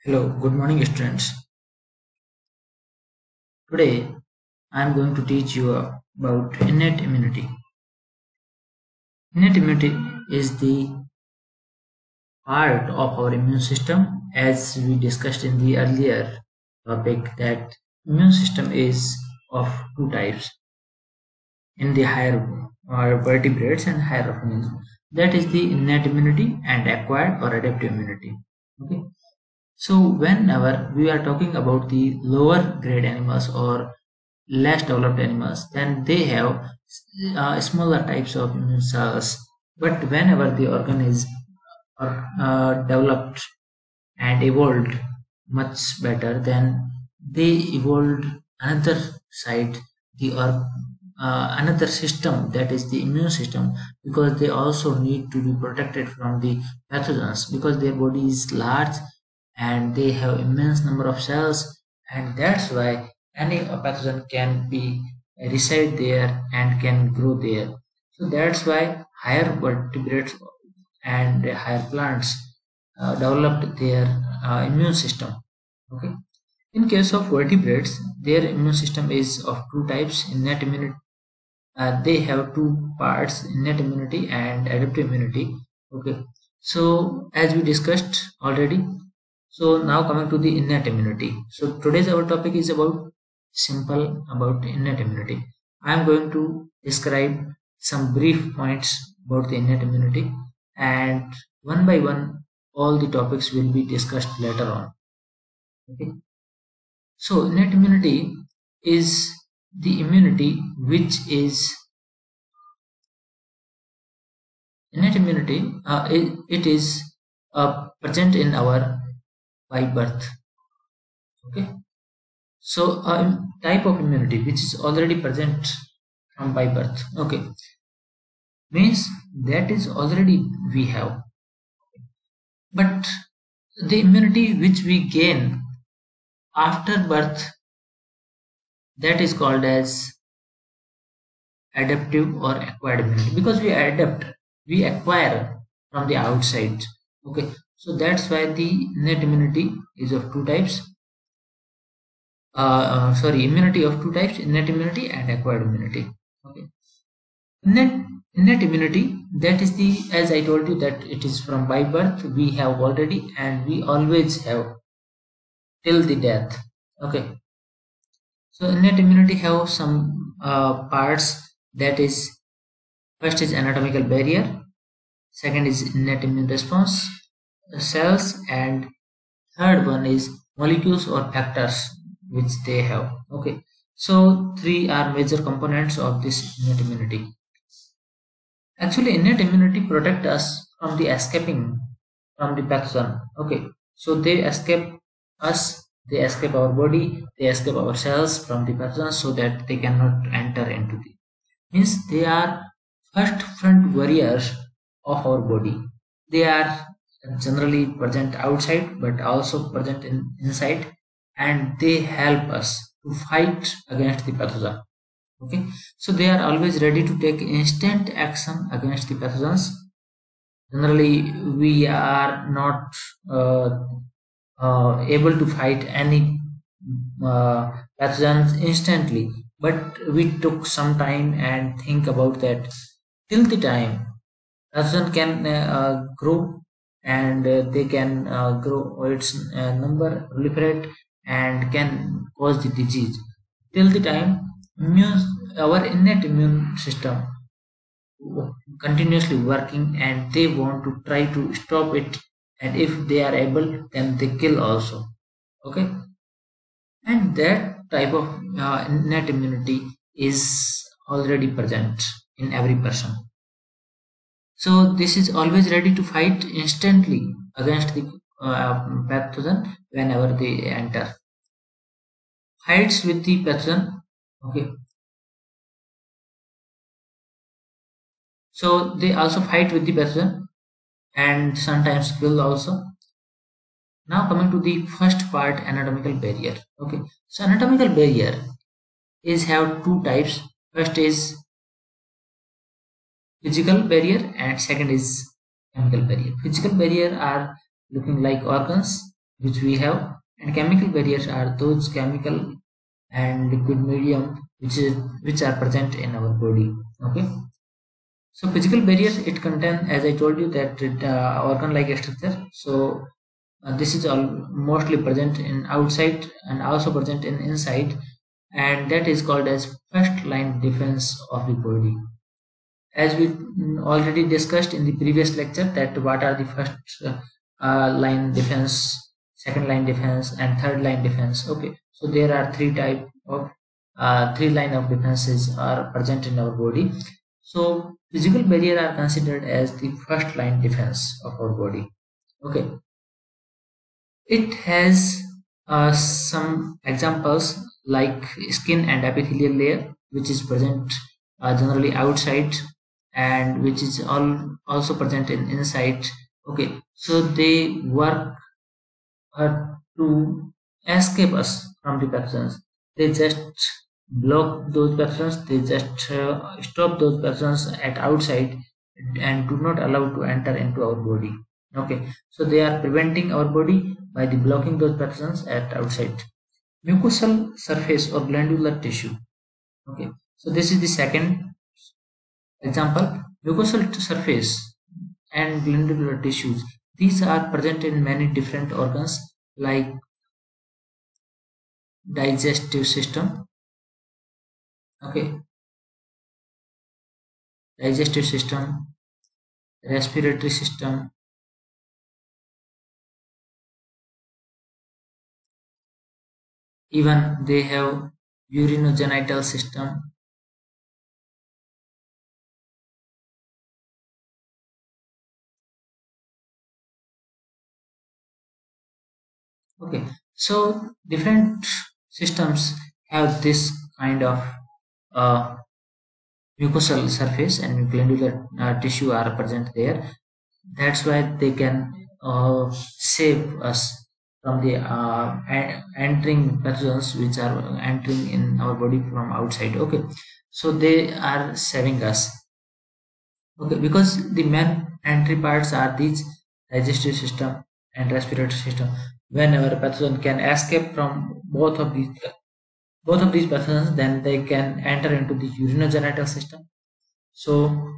Hello, good morning, students. Today, I am going to teach you about innate immunity. Innate immunity is the part of our immune system, as we discussed in the earlier topic, that immune system is of two types in the higher vertebrates and higher organisms. That is the innate immunity and acquired or adaptive immunity. Okay. So whenever we are talking about the lower grade animals or less developed animals, then they have smaller types of immune cells. But whenever the organ is developed and evolved much better, then they evolved another side, the or another system, that is the immune system, because they also need to be protected from the pathogens, because their body is large and they have immense number of cells, and that's why any pathogen can be reside there and can grow there. So that's why higher vertebrates and higher plants developed their immune system. Okay. In case of vertebrates, their immune system is of two types: innate immunity. They have two parts: innate immunity and adaptive immunity. Okay. So as we discussed already, so now coming to the innate immunity. So today's our topic is about simple about innate immunity. I am going to describe some brief points about the innate immunity, and one by one all the topics will be discussed later on. Okay. So innate immunity is the immunity which is innate immunity. It is present in our by birth. Okay. So a type of immunity which is already present from by birth. Okay. Means that is already we have. But the immunity which we gain after birth, that is called as adaptive or acquired immunity, because we adapt, we acquire from the outside. Okay. So that's why the innate immunity is of two types. Immunity of two types: innate immunity and acquired immunity. Okay. Innate immunity, that is the, as I told you, that it is from by birth, we have already and we always have till the death. Okay. So innate immunity have some parts, that is, first is anatomical barrier, second is innate immune response cells, and third one is molecules or factors which they have. Okay. So three are major components of this innate immunity. Actually, innate immunity protect us from the escaping from the pathogen. Okay. So they escape us, they escape our body, they escape our cells from the pathogen, so that they cannot enter into the, means they are first front warriors of our body. They are generally present outside but also present inside, and they help us to fight against the pathogen. Okay. So they are always ready to take instant action against the pathogens. Generally we are not able to fight any pathogens instantly, but we took some time and think about that till the time pathogen can grow, and they can grow its number, proliferate, and can cause the disease. Till the time our innate immune system continuously working, and they want to try to stop it, and if they are able, then they kill also. Okay. And that type of innate immunity is already present in every person. So this is always ready to fight instantly against the pathogen whenever they enter. Fights with the pathogen. Okay. So they also fight with the pathogen and sometimes kill also. Now coming to the first part, anatomical barrier. Okay. So anatomical barrier is have two types. First is physical barrier and second is chemical barrier. Physical barrier are looking like organs, which we have, and chemical barriers are those chemical and liquid medium which are present in our body. Okay, so physical barriers, it contain, as I told you, that organ like structure. So this is all mostly present in outside and also present in inside, and that is called as first line defense of the body. As we already discussed in the previous lecture, that what are the first line defense, second line defense, and third line defense. Okay, so there are three line of defenses are present in our body. So physical barrier are considered as the first line defense of our body. Okay, it has some examples like skin and epithelial layer, which is present generally outside, and which is also present in inside. Okay, so they work to escape us from the persons. They just block those persons. They just stop those persons at outside and do not allow to enter into our body. Okay, so they are preventing our body by the blocking those persons at outside. Mucosal surface or glandular tissue. Okay, so this is the second example. Mucosal surface and glandular tissues. These are present in many different organs like digestive system. Okay, digestive system, respiratory system, even they have urinogenital system. Okay, so different systems have this kind of uh, mucosal surface and glandular tissue are present there. That's why they can save us from the entering pathogens which are entering in our body from outside. Okay, so they are saving us. Okay, because the main entry parts are these digestive system and respiratory system. Whenever a pathogen can escape from both of these pathogens, then they can enter into the urinogenital system. So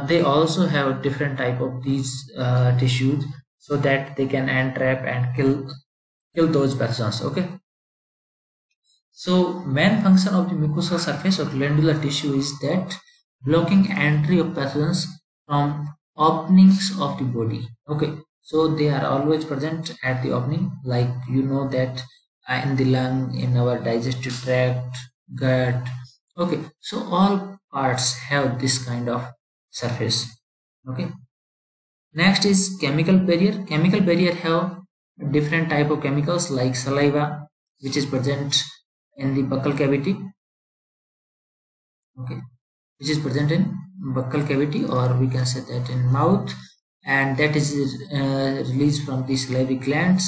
they also have different type of these tissues so that they can entrap and kill those pathogens. Okay, so main function of the mucosal surface or glandular tissue is that blocking entry of pathogens from openings of the body. Okay, so they are always present at the opening, like you know that in the lung, in our digestive tract, gut. Okay, so all parts have this kind of surface. Okay, next is chemical barrier. Chemical barrier have different type of chemicals like saliva, which is present in the buccal cavity. Okay, which is present in buccal cavity, or we can say that in mouth, and that is released from the salivary glands.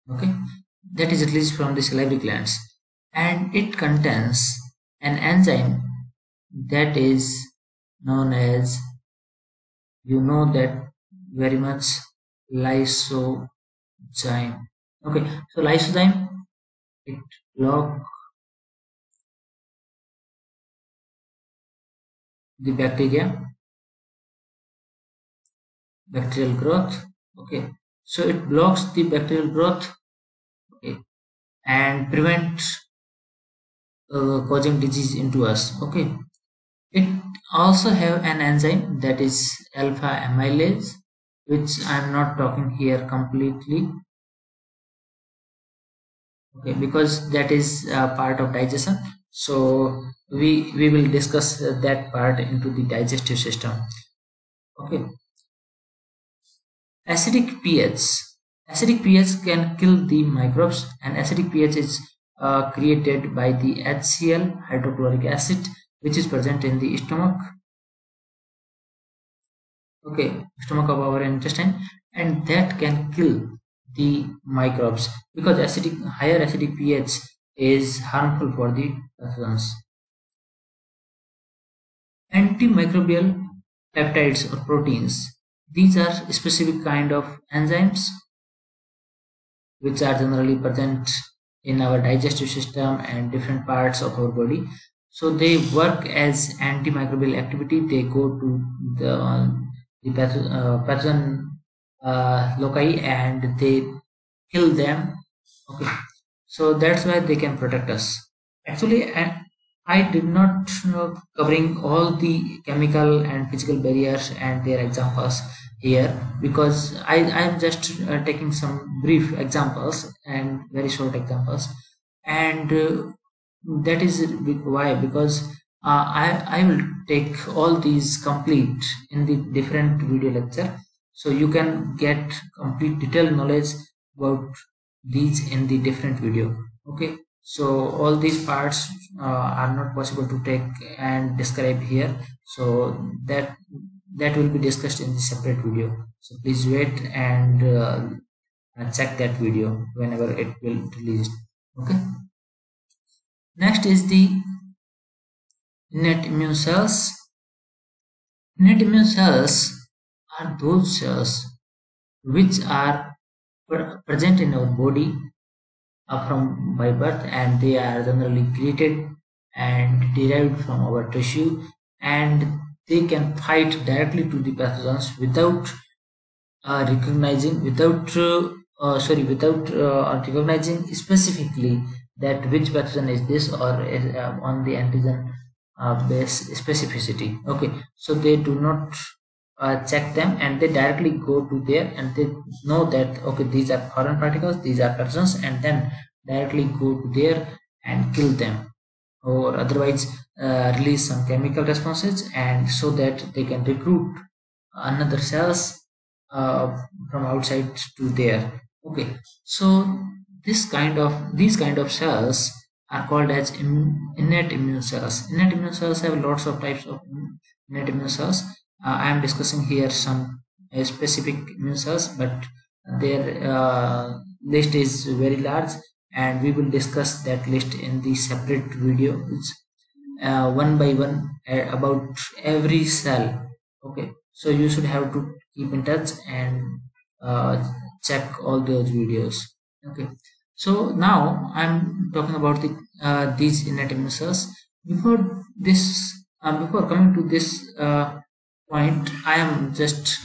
Okay, that is released from the salivary glands, and it contains an enzyme that is known as, you know that very much, lysozyme. Okay, so lysozyme, it block the bacterial growth. Okay, so it blocks the bacterial growth. Okay, and prevent causing disease into us. Okay, it also have an enzyme that is alpha amylase, which I'm not talking here completely. Okay, because that is part of digestion, so we will discuss that part into the digestive system. Okay, acidic pH. Acidic pH can kill the microbes, and acidic pH is created by the HCl, hydrochloric acid, which is present in the stomach. Okay, stomach of our intestine, and that can kill the microbes because higher acidic pH is harmful for the pathogens. Antimicrobial peptides or proteins. These are specific kind of enzymes which are generally present in our digestive system and different parts of our body. So they work as antimicrobial activity. They go to the pathogen loci and they kill them. Okay, so that's why they can protect us. Actually, I did not covering all the chemical and physical barriers and their examples here, because I am just taking some brief examples and very short examples, and that is why, because I will take all these complete in the different video lecture, so you can get complete detailed knowledge about these in the different video. Okay, so all these parts are not possible to take and describe here, so that will be discussed in the separate video. So please wait and check that video whenever it will released. Okay, next is the innate immune cells. Innate immune cells are those cells which are present in our body from by birth, and they are generally created and derived from our tissue, and they can fight directly to the pathogens without recognizing specifically that which pathogen is this, or is, on the antigen base specificity. Okay, so they do not check them, and they directly go to there and they know that okay, these are foreign particles, these are pathogens, and then directly go to there and kill them, or otherwise release some chemical responses, and so that they can recruit another cells from outside to there. Okay, so these kind of cells are called as innate immune cells. Innate immune cells have lots of types of innate immune cells. I am discussing here some specific immune cells, but their list is very large, and we will discuss that list in the separate video, one by one, about every cell. Okay, so you should have to keep in touch and check all those videos. Okay, so now I'm talking about these innate immune cells. Before coming to this point, I am just